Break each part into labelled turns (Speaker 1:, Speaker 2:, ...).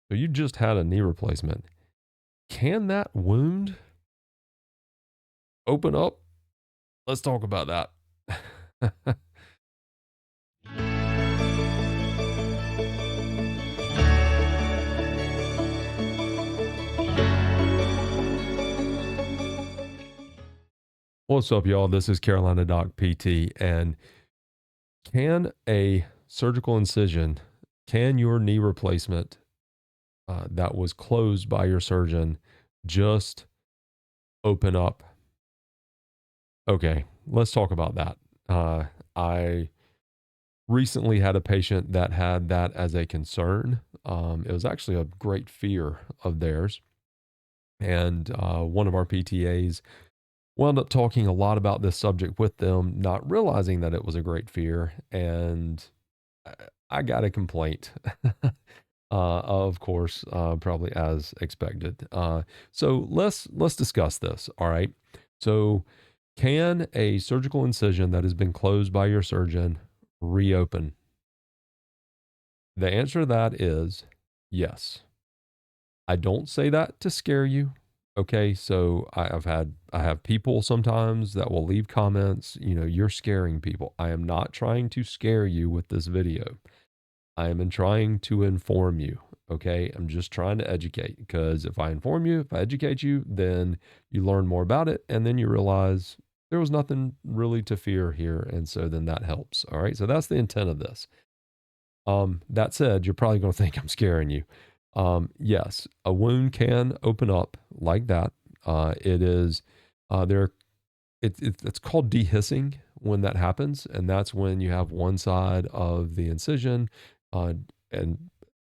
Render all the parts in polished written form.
Speaker 1: So you just had a knee replacement. Can that wound open up? Let's talk about that. What's up, y'all? This is Carolina Doc PT. And can a surgical incision, can your knee replacement that was closed by your surgeon just open up? Okay, let's talk about that. I recently had a patient that had that as a concern. It was actually a great fear of theirs. And one of our PTAs wound up talking a lot about this subject with them, not realizing that it was a great fear. And I I got a complaint, of course, probably as expected. So let's discuss this. All right. So, can a surgical incision that has been closed by your surgeon reopen? The answer to that is yes. I don't say that to scare you. Okay, so I have people sometimes that will leave comments, you're scaring people. I am not trying to scare you with this video. I am trying to inform you. Okay, I'm just trying to educate, because if I inform you, if I educate you, then you learn more about it, and then you realize there was nothing really to fear here, and so then that helps. All right, so that's the intent of this. That said, you're probably going to think I'm scaring you. Yes, a wound can open up like that. It is there. It's called dehiscing when that happens, and that's when you have one side of the incision, uh, and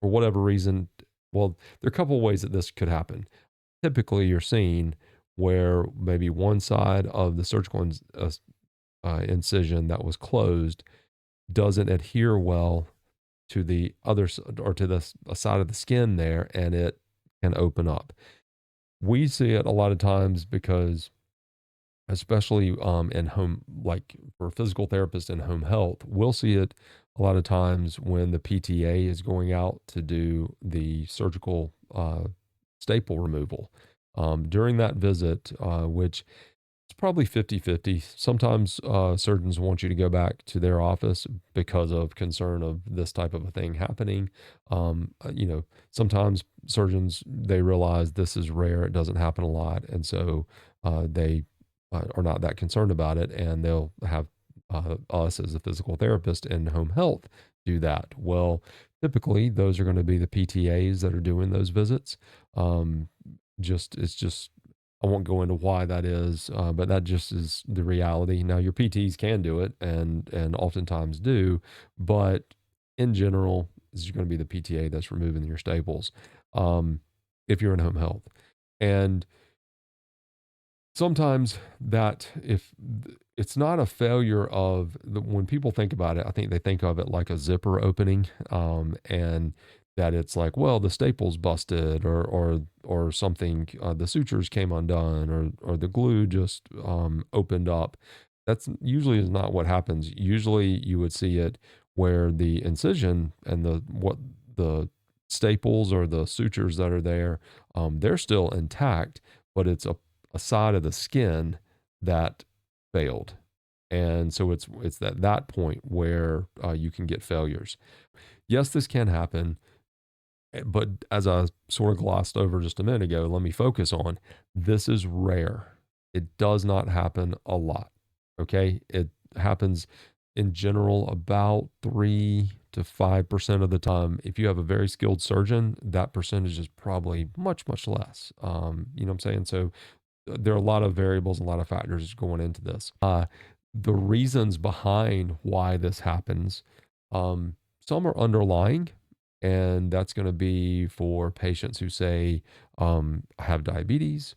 Speaker 1: for whatever reason, well, there are a couple of ways that this could happen. Typically, you're seeing where maybe one side of the surgical incision that was closed doesn't adhere well to the other or to the side of the skin there, and it can open up. We see it a lot of times because, especially in home, like for physical therapists in home health, we'll see it a lot of times when the PTA is going out to do the surgical staple removal. During that visit, which it's probably 50-50. Sometimes surgeons want you to go back to their office because of concern of this type of a thing happening. Sometimes surgeons, they realize this is rare, it doesn't happen a lot, and so they are not that concerned about it, and they'll have us as a physical therapist in home health do that. Well, typically those are going to be the PTAs that are doing those visits. Um, it's just, I won't go into why that is, but that just is the reality. Now, your PTs can do it, and oftentimes do, but in general, it's going to be the PTA that's removing your staples, um, if you're in home health. And sometimes that, if it's not a failure of when people think about it, I think they think of it like a zipper opening, and that it's like, well, the staples busted, or something, the sutures came undone, or the glue just opened up. That's usually is not what happens. Usually, you would see it where the incision and the staples or the sutures that are there, they're still intact, but it's a side of the skin that failed. And so it's at that point where you can get failures. Yes, this can happen, but as I sort of glossed over just a minute ago, let me focus on, this is rare. It does not happen a lot. Okay. It happens in general about 3 to 5% of the time. If you have a very skilled surgeon, that percentage is probably much, much less. You know what I'm saying? So there are a lot of variables, a lot of factors going into this. The reasons behind why this happens, some are underlying, and that's going to be for patients who say, I have diabetes.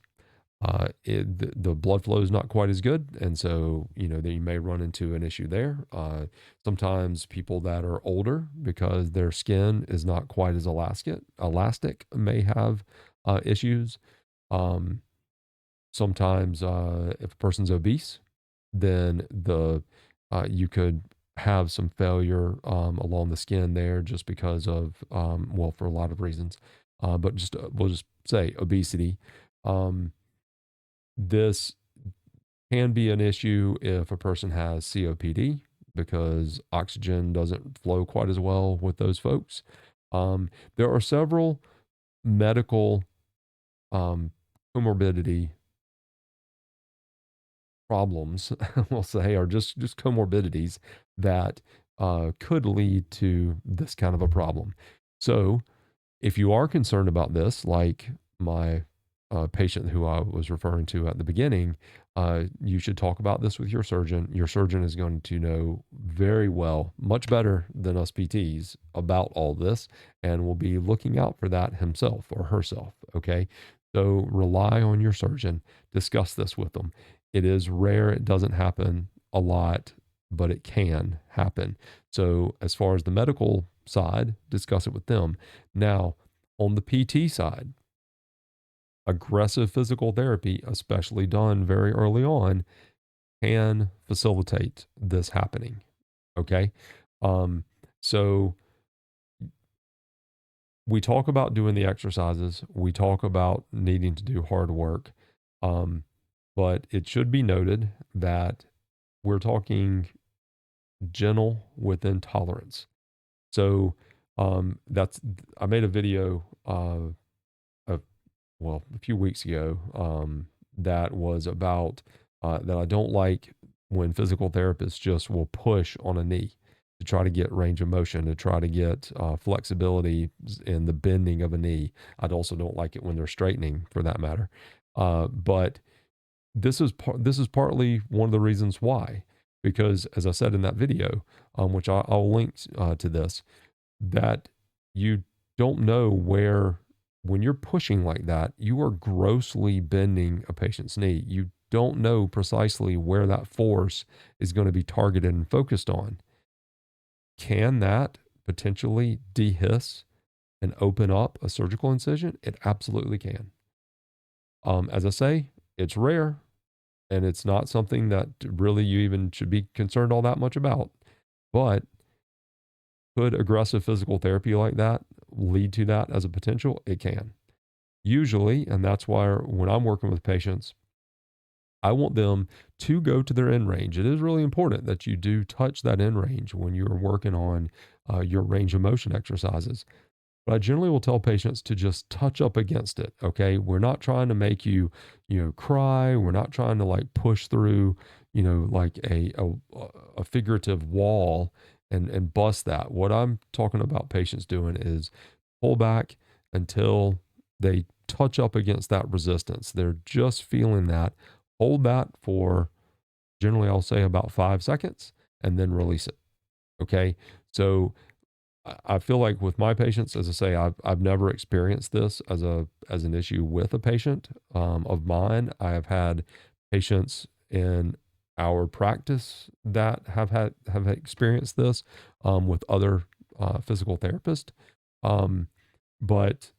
Speaker 1: The blood flow is not quite as good, and so they may run into an issue there. Sometimes people that are older, because their skin is not quite as elastic, may have issues. Um, Sometimes, if a person's obese, then you could have some failure along the skin there just because of, well, for a lot of reasons. But just we'll just say obesity. Um, this can be an issue if a person has COPD because oxygen doesn't flow quite as well with those folks. There are several medical um, comorbidity problems, we'll say, or just comorbidities that could lead to this kind of a problem. So, if you are concerned about this, like my patient who I was referring to at the beginning, you should talk about this with your surgeon. Your surgeon is going to know very well, much better than us PTs, about all this and will be looking out for that himself or herself. Okay. So rely on your surgeon, discuss this with them. It is rare, it doesn't happen a lot, but it can happen. So, as far as the medical side, discuss it with them. Now, on the PT side, aggressive physical therapy, especially done very early on, can facilitate this happening. Okay. Um, so we talk about doing the exercises, we talk about needing to do hard work. Um, but it should be noted that we're talking gentle within tolerance. So that's I made a video a, well, a few weeks ago that was about that I don't like when physical therapists just will push on a knee to try to get range of motion, to try to get flexibility in the bending of a knee. I also don't like it when they're straightening, for that matter. But this is partly one of the reasons why, because as I said in that video, which I'll link to this, that you don't know where, when you're pushing like that, you are grossly bending a patient's knee. You don't know precisely where that force is going to be targeted and focused on. Can that potentially dehiss and open up a surgical incision? It absolutely can. As I say, it's rare, and it's not something that really you even should be concerned all that much about. But could aggressive physical therapy like that lead to that as a potential? It can. Usually, and that's why when I'm working with patients, I want them to go to their end range. It is really important that you do touch that end range when you're working on your range of motion exercises. But I generally will tell patients to just touch up against it. Okay. We're not trying to make you, cry. We're not trying to like push through, like a figurative wall and bust that. What I'm talking about patients doing is pull back until they touch up against that resistance. They're just feeling that. Hold that for generally, I'll say about 5 seconds and then release it. Okay. So I feel like with my patients, as I say, I've never experienced this as an issue with a patient of mine. I have had patients in our practice that have experienced this with other physical therapists. Um, but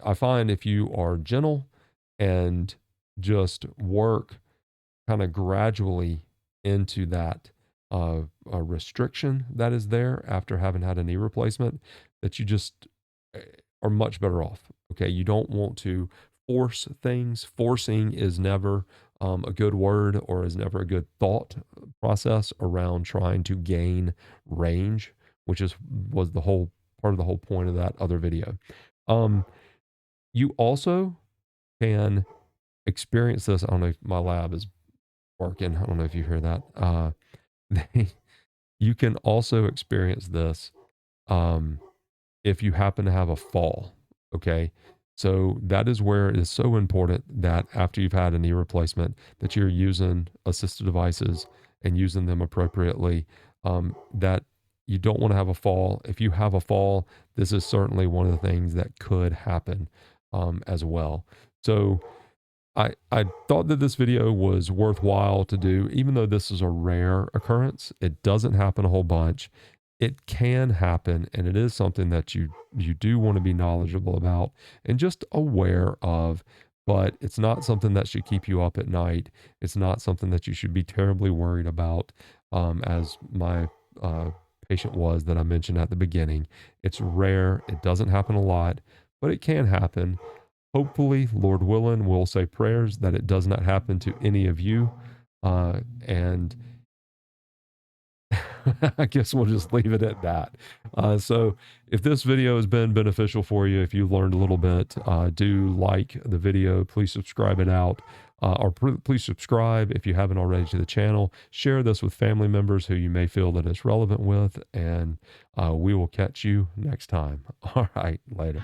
Speaker 1: I find if you are gentle and just work kind of gradually into that a restriction that is there after having had a knee replacement, that you just eh, are much better off. Okay. You don't want to force things. Forcing is never a good word, or is never a good thought process around trying to gain range, which was the whole part of the whole point of that other video. Um, you also can experience this. I don't know if my lab is working. I don't know if you hear that. They, you can also experience this um, if you happen to have a fall. Okay. So that is where it is so important that after you've had a knee replacement, that you're using assistive devices and using them appropriately. That you don't want to have a fall. If you have a fall, this is certainly one of the things that could happen as well. So I thought that this video was worthwhile to do, even though this is a rare occurrence. It doesn't happen a whole bunch. It can happen, and it is something that you do want to be knowledgeable about and just aware of. But it's not something that should keep you up at night. It's not something that you should be terribly worried about. as my patient was that I mentioned at the beginning. It's rare. It doesn't happen a lot, but it can happen. Hopefully, Lord willing, we'll say prayers that it does not happen to any of you. And I guess we'll just leave it at that. So, if this video has been beneficial for you, if you learned a little bit, do like the video. Please subscribe it out. Please subscribe if you haven't already to the channel. Share this with family members who you may feel that it's relevant with, and we will catch you next time. All right, later.